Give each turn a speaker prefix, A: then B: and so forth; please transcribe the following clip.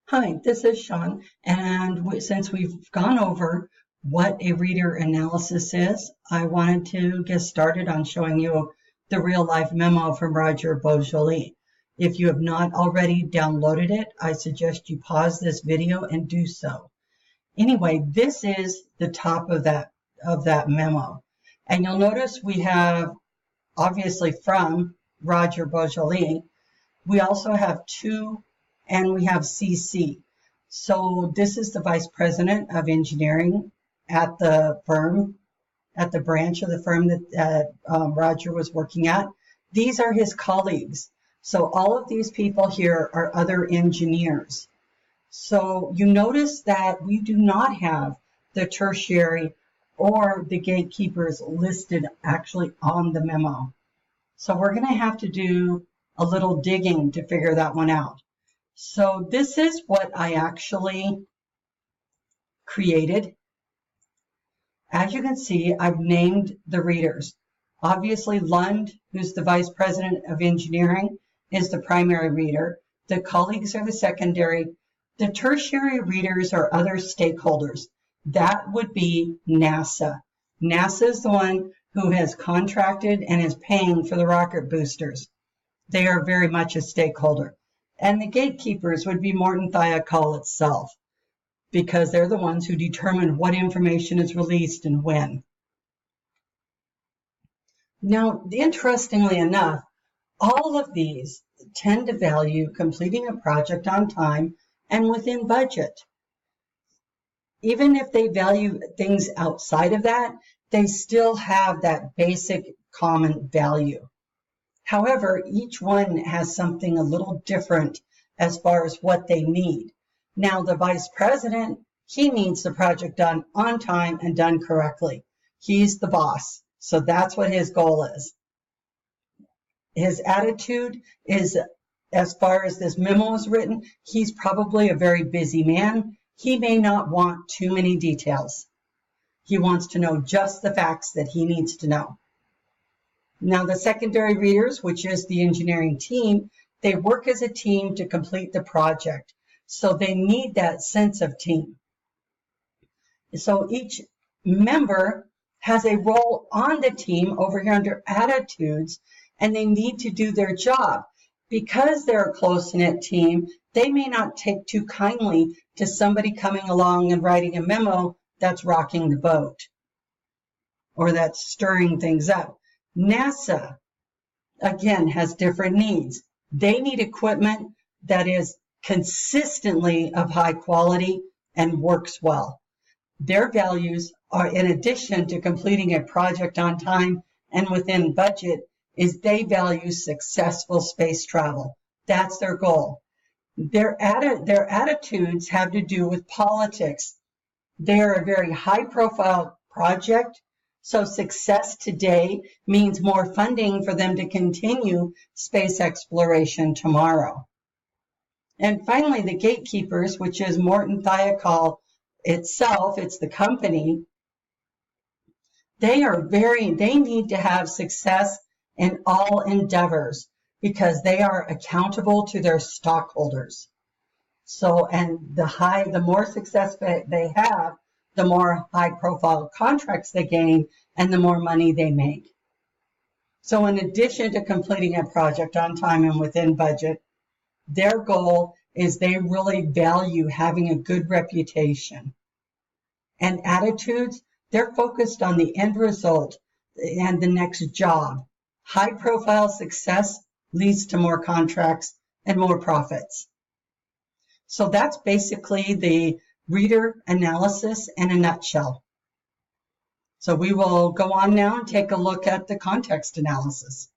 A: Hi, this is Sean, and since we've gone over what a reader analysis is, I wanted to get started on showing you the real-life memo from Roger Beaujolais. If you have not already downloaded it, I suggest you pause this video and do so. Anyway, this is the top of that memo. And you'll notice we have, obviously from Roger Beaujolais, we also have two, and we have CC. So this is the Vice President of Engineering at the firm, at the branch of the firm that Roger was working at. These are his colleagues. So all of these people here are other engineers. So you notice that we do not have the tertiary or the gatekeepers listed actually on the memo. So we're going to have to do a little digging to figure that one out. So this is what I actually created. As you can see, I've named the readers. Obviously, Lund, who's the Vice President of Engineering, is the primary reader. The colleagues are the secondary. The tertiary readers are other stakeholders. That would be NASA. NASA is the one who has contracted and is paying for the rocket boosters. They are very much a stakeholder. And the gatekeepers would be Morton Thiokol itself, because they're the ones who determine what information is released and when. Now, interestingly enough, all of these tend to value completing a project on time and within budget. Even if they value things outside of that, they still have that basic common value. However, each one has something a little different as far as what they need. Now, the Vice President, he needs the project done on time and done correctly. He's the boss, so that's what his goal is. His attitude is, as far as this memo is written, he's probably a very busy man. He may not want too many details. He wants to know just the facts that he needs to know. Now, the secondary readers, which is the engineering team, they work as a team to complete the project. So they need that sense of team. So each member has a role on the team over here under attitudes, and they need to do their job. Because they're a close-knit team, they may not take too kindly to somebody coming along and writing a memo that's rocking the boat or that's stirring things up. NASA, again, has different needs. They need equipment that is consistently of high quality and works well. Their values are, in addition to completing a project on time and within budget, is they value successful space travel. That's their goal. Their attitudes have to do with politics. They're a very high-profile project, so success today means more funding for them to continue space exploration tomorrow. And finally, the gatekeepers, which is Morton Thiokol itself, it's the company, they need to have success in all endeavors because they are accountable to their stockholders. So, and the more success they have, the more high-profile contracts they gain and the more money they make. So in addition to completing a project on time and within budget, their goal is they really value having a good reputation. And attitudes, they're focused on the end result and the next job. High-profile success leads to more contracts and more profits. So that's basically the reader analysis in a nutshell. So we will go on now and take a look at the context analysis.